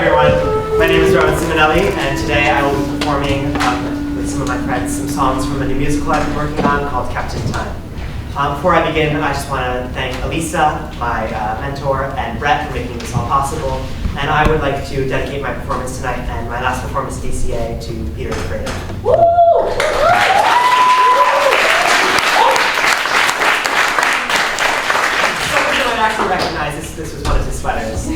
everyone. My name is Rowan Simonelli, and today I will be performing with some of my friends some songs from a new musical I've been working on called Captain Time. Before I begin, I just want to thank Elisa, my mentor, and Brett for making this all possible. And I would like to dedicate my performance tonight and my last performance at DCA to Peter the Creator. Woo! Actually recognize this was one of his sweaters.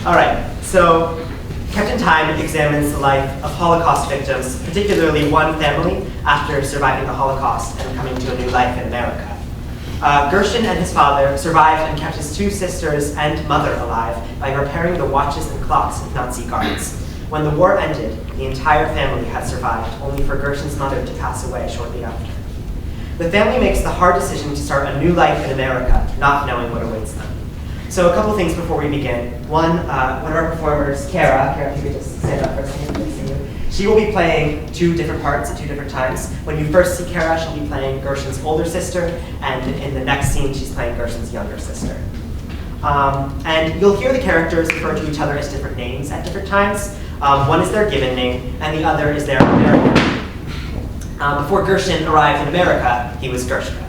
Alright, so Captain Time examines the life of Holocaust victims, particularly one family after surviving the Holocaust and coming to a new life in America. Gershon and his father survived and kept his two sisters and mother alive by repairing the watches and clocks of Nazi guards. When the war ended, the entire family had survived, only for Gershon's mother to pass away shortly after. The family makes the hard decision to start a new life in America, not knowing what awaits them. So a couple things before we begin. One of our performers, Kara, if you could just stand up for a second, please see you. She will be playing two different parts at two different times. When you first see Kara, she'll be playing Gershon's older sister, and in the next scene, she's playing Gershon's younger sister. And you'll hear the characters refer to each other as different names at different times. One is their given name, and the other is their American name. Before Gershon arrived in America, he was Gershon.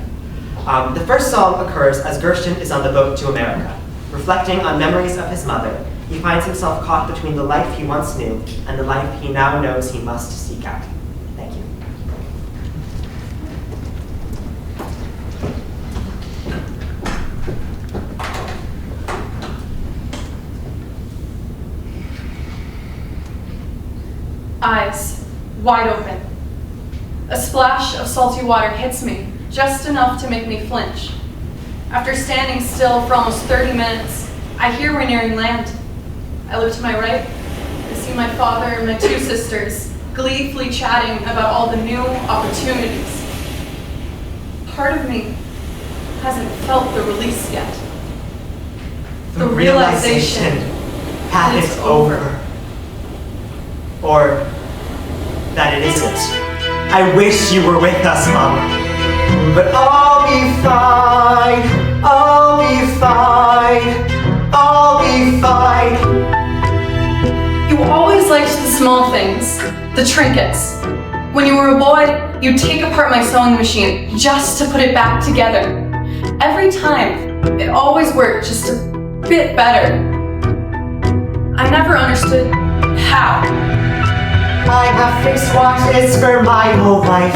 The first song occurs as Gershon is on the boat to America. Reflecting on memories of his mother, he finds himself caught between the life he once knew and the life he now knows he must seek out. Thank you. Eyes wide open. A splash of salty water hits me, just enough to make me flinch. After standing still for almost 30 minutes, I hear we're nearing land. I look to my right, I see my father and my two sisters gleefully chatting about all the new opportunities. Part of me hasn't felt the release yet. The realization that it's over. Or that it isn't. I wish you were with us, Mama. But I'll be fine, I'll be fine, I'll be fine. You always liked the small things, the trinkets. When you were a boy, you'd take apart my sewing machine just to put it back together. Every time, it always worked just a bit better. I never understood how. I have fixed watches for my whole life.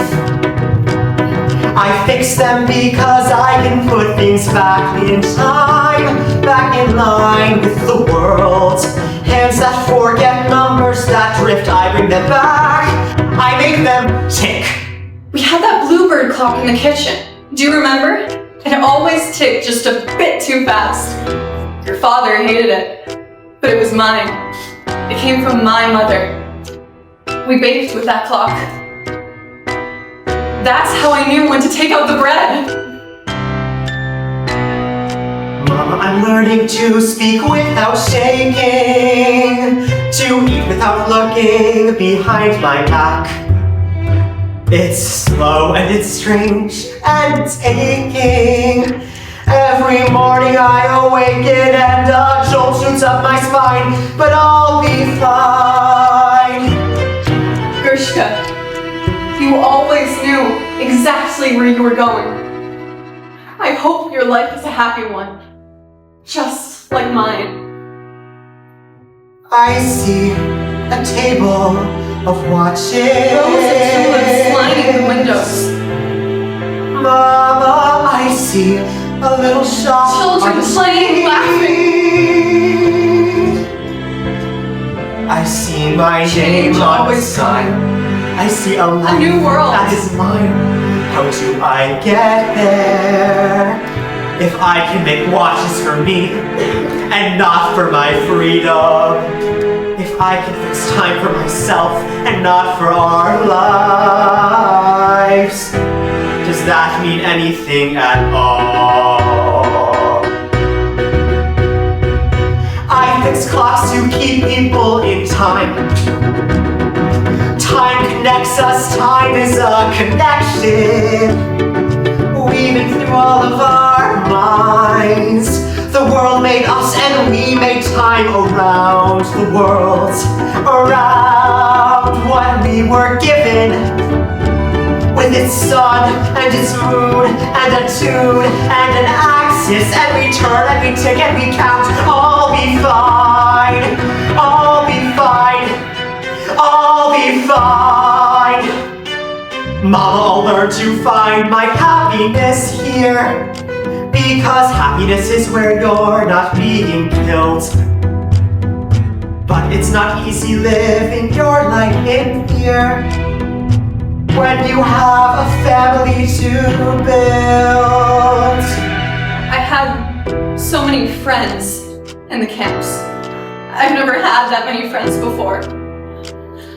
I fix them because I can put things back in time, back in line with the world. Hands that forget, numbers that drift, I bring them back. I make them tick. We had that bluebird clock in the kitchen. Do you remember? It always ticked just a bit too fast. Your father hated it, but it was mine. It came from my mother. We baked with that clock. That's how I knew when to take out the bread. Mama, I'm learning to speak without shaking, to eat without looking behind my back. It's slow and it's strange and it's aching. Every morning I awaken and a jolt shoots up my spine, but I'll be fine. Gershka, you always knew exactly where you were going. I hope your life is a happy one, just like mine. I see a table of watches. Rows of tulips lining the windows. Mama, I see a little shop. Children playing, laughing. I see my name on the sign. I see a life new world that is mine. How do I get there? If I can make watches for me and not for my freedom. If I can fix time for myself and not for our lives. Does that mean anything at all? I fix clocks to keep people in time. Time connects us, time is a connection. Weaving through all of our minds. The world made us and we made time around the world, around what we were given, with its sun and its moon and a tune and an axis, and we turn and we tick and we count. All be fine, all be fine, all be fine. Mama, I'll learn to find my happiness here, because happiness is where you're not being killed. But it's not easy living your life in fear when you have a family to build. I had so many friends in the camps. I've never had that many friends before.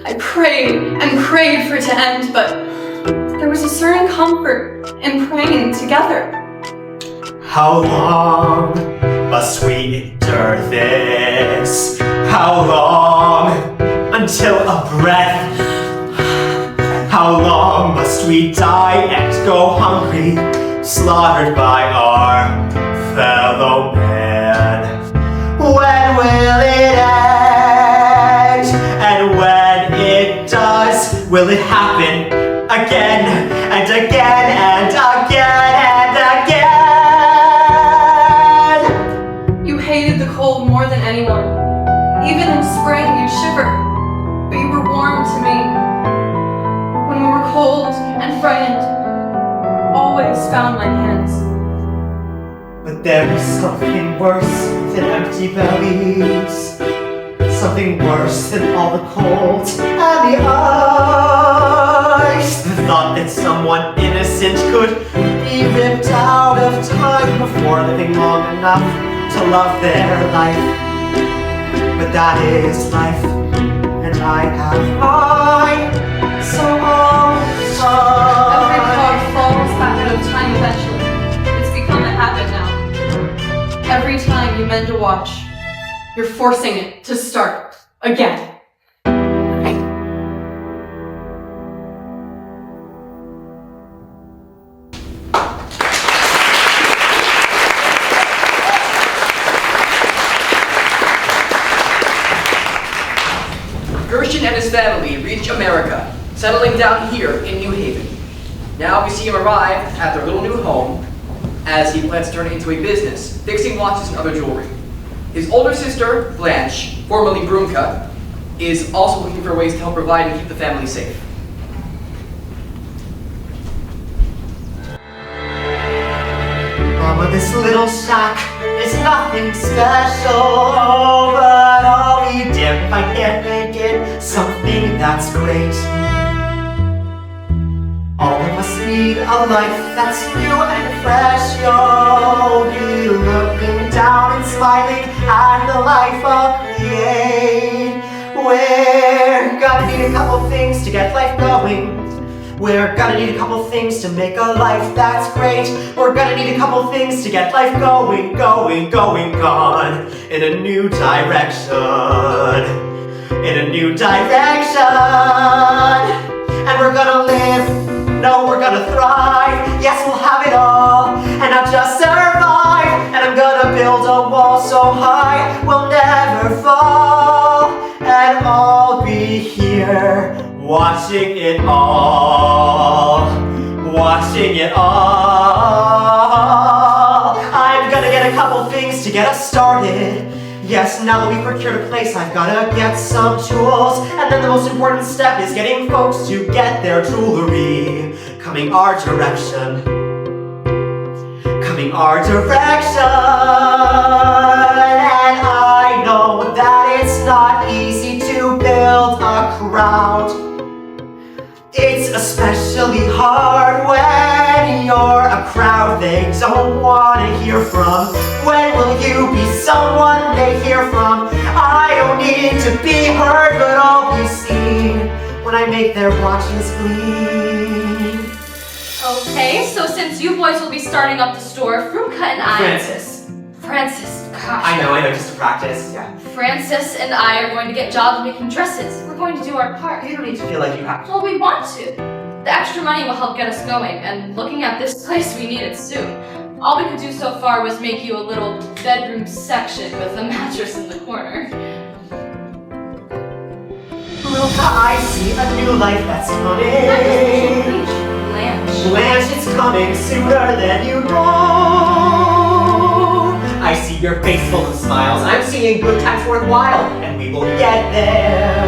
I prayed and prayed for it to end, but there was a certain comfort in praying together. How long must we endure this? How long until a breath? How long must we die and go hungry, slaughtered by our fellow man? When will it end? And when it does, will it happen again and again and again and again? You hated the cold more than anyone. Even in spring, you'd shiver, but you were warm to me. When we were cold and frightened, always found my hands. But there is something worse than empty bellies, something worse than all the cold and the ice. The thought that someone innocent could be ripped out of time before living long enough to love their life. But that is life, and I have mine, so all the time. Every cloud falls back out of time eventually. It's become a habit now. Every time you mend a watch, you're forcing it to start again. Gershon and his family reach America, settling down here in New Haven. Now we see him arrive at their little new home as he plans to turn it into a business, fixing watches and other jewelry. His older sister, Blanche, formerly Brunka, is also looking for ways to help provide and keep the family safe. Mama, this little shack is nothing special, but I'll be damned if I can't make it something that's great. All of us need a life that's new and fresh. You'll be looking down and smiling at the life I'll create. We're gonna need a couple things to get life going. We're gonna need a couple things to make a life that's great. We're gonna need a couple things to get life going, going, going, gone in a new direction. In a new direction. And we're gonna live, no, we're gonna thrive. Yes, we'll have it all, and not just survive. And I'm gonna build a wall so high we'll never fall. And I'll be here watching it all, watching it all. I'm gonna get a couple things to get us started. Yes, now that we've procured a place, I've gotta get some tools. And then the most important step is getting folks to get their jewelry coming our direction. Coming our direction. And I know that it's not easy to build a crowd. It's especially hard when you're a crowd they don't want to hear from. When will you be someone they hear from? I don't need to be heard, but I'll be seen when I make their watches bleed. Okay, so since you boys will be starting up the store, Fruka and I... Francis, gosh. I know, just to practice, yeah. Francis and I are going to get jobs making dresses. We're going to do our part. You don't need to feel like you have to. Well, we want to. The extra money will help get us going, and looking at this place, we need it soon. All we could do so far was make you a little bedroom section with a mattress in the corner. Luca, I see a new life that's coming. Blanche. Blanche, it's coming sooner than you know. I see your face full of smiles. I'm seeing good times worthwhile, and we will get there.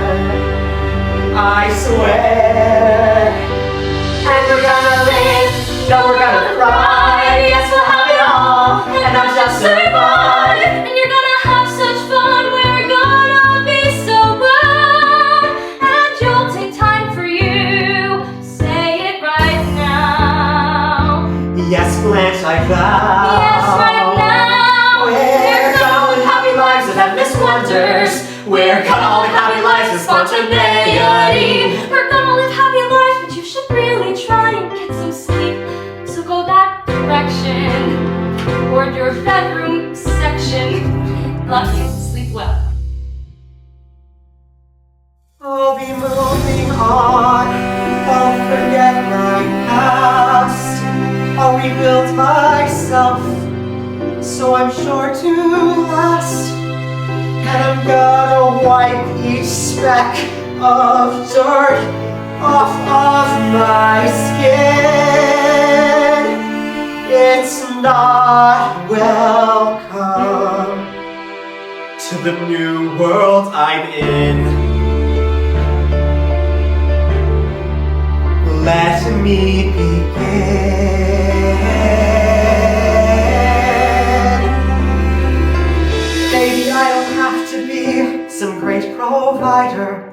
I swear. And we're gonna live, no, we're gonna thrive. Yes, we'll have it all, and not just survive. And you're gonna have such fun, we're gonna be so glad. And you'll take time for you, say it right now. Yes, Blanche, I vow. Yes, right now. We're gonna live happy lives of endless wonders. We're gonna live happy lives of spontaneity. We're gonna live happy lives, but you should really try and get some sleep. So go that direction, toward your bedroom section. Love you, sleep well. I'll be moving on. I'll forget my past. I'll rebuild myself, so I'm sure to last. And I'm gonna wipe each speck of dirt off of my skin. It's not welcome to the new world I'm in. Let me begin. Baby, I don't have to be some great provider.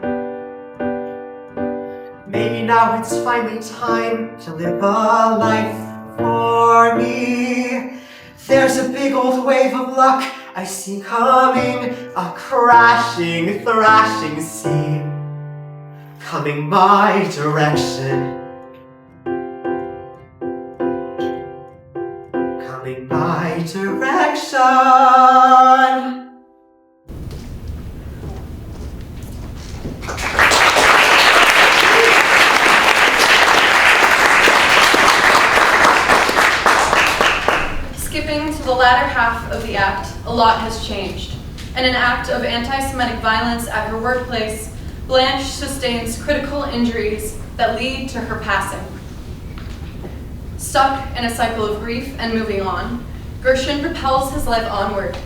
Maybe now it's finally time to live a life for me. There's a big old wave of luck I see coming, a crashing, thrashing sea, coming my direction. Coming my direction. Skipping to the latter half of the act, a lot has changed. In an act of anti-Semitic violence at her workplace, Blanche sustains critical injuries that lead to her passing. Stuck in a cycle of grief and moving on, Gershon propels his life onward.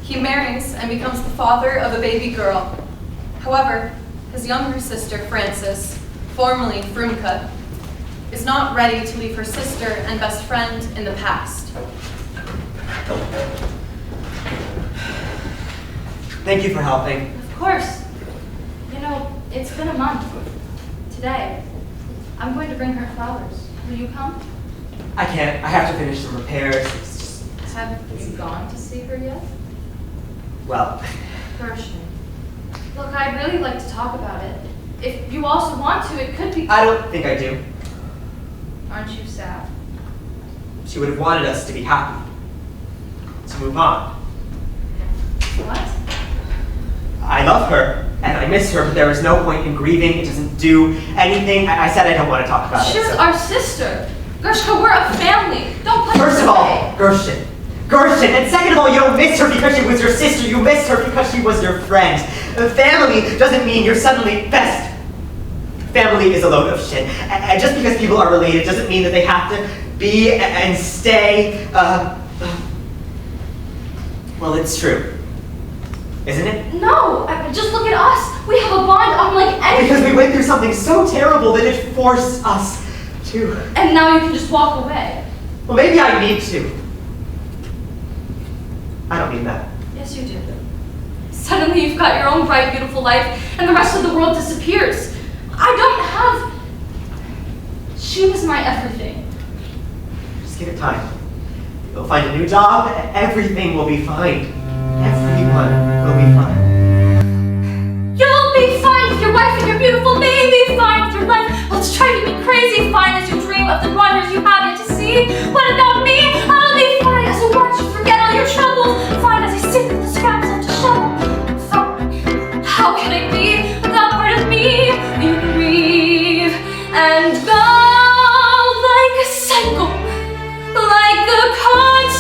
He marries and becomes the father of a baby girl. However, his younger sister, Frances, formerly Frumka, is not ready to leave her sister and best friend in the past. Thank you for helping. Of course. You know, it's been a month. Today, I'm going to bring her flowers. Will you come? I can't. I have to finish some repairs. It's just, Have you gone to see her yet? well, Gershon. Look, I'd really like to talk about it. If you also want to, it could be... I don't think I do. Aren't you sad? She would have wanted us to be happy. To move on. What? I love her, and I miss her, but there is no point in grieving. It doesn't do anything. I said I don't want to talk about it. She's so- our sister. Gershon, we're a family. Don't put First us of all, away. Gershon. And second of all, you don't miss her because she was your sister. You miss her because she was your friend. Family doesn't mean you're suddenly best. Family is a load of shit. And just because people are related doesn't mean that they have to be and stay. Well, it's true. Isn't it? No, just look at us. We have a bond unlike any. Because we went through something so terrible that it forced us to. And now you can just walk away. Well, maybe I need to. I don't mean that. Yes, you do. Suddenly you've got your own bright, beautiful life, and the rest of the world disappears. I don't have... She was my everything. Just give it time. You'll find a new job, everything will be fine. Everyone will be fine. You'll be fine with your wife and your beautiful baby, fine with your life. Let's try to be crazy, fine as you dream of the wonders you have yet to see. What about me? I'll be fine as I watch you forget all your troubles, fine as I sit with the scraps left to shovel. Fine. How can I be without part of me? You grieve and go like a cycle, like a constant.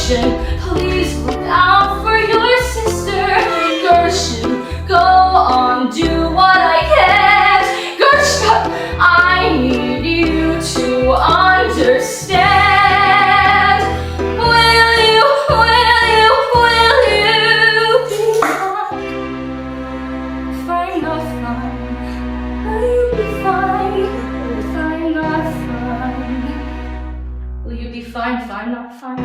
Gershon, please look out for your sister. Gershon, go on, do what I can. Gershon, I need you to understand. Will you be fine, not fine? Will you be fine, not fine? Will you be fine, not fine?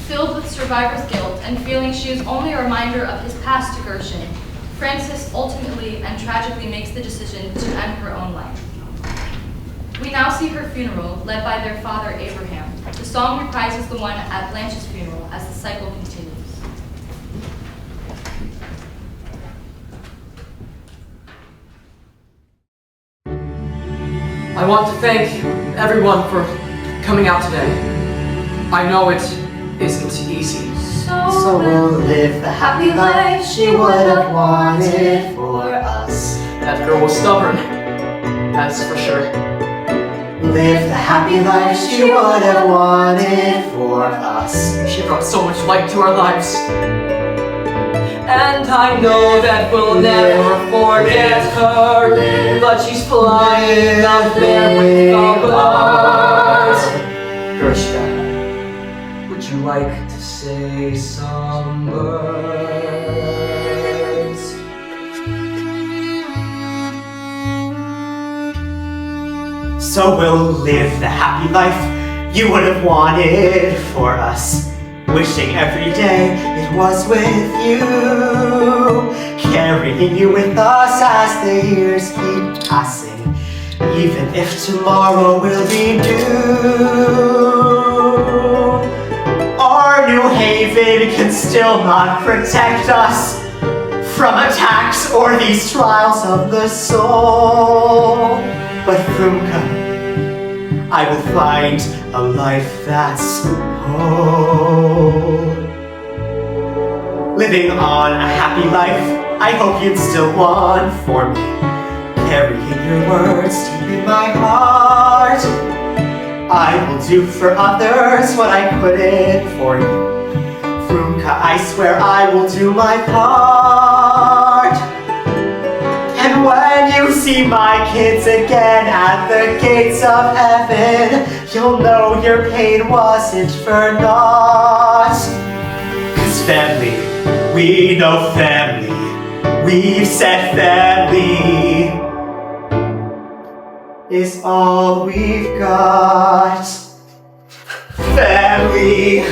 Filled with survivor's guilt and feeling she is only a reminder of his past to Gershon, Frances ultimately and tragically makes the decision to end her own life. We now see her funeral, led by their father Abraham. The song reprises the one at Blanche's funeral as the cycle continues. I want to thank everyone for coming out today. I know it isn't easy. So we'll live the happy life she would have wanted for us. That girl was stubborn, that's for sure. Live the happy life she would have wanted for us. She brought so much light to our lives. And I know that we'll never forget her, but she's flying up there with the birds. Gershon, would you like to say some words? So we'll live the happy life you would have wanted for us. Wishing every day it was with you, carrying you with us as the years keep passing, even if tomorrow will be new. Our new haven can still not protect us from attacks or these trials of the soul. But Frumka, I will find a life that's whole. Living on a happy life, I hope you'd still want for me. Carrying your words deep in my heart. I will do for others what I couldn't for you. Frumka, I swear I will do my part. And when you see my kids again at the gates of heaven, you'll know your pain wasn't for naught. 'Cause family, we know family. We've said family is all we've got. Family.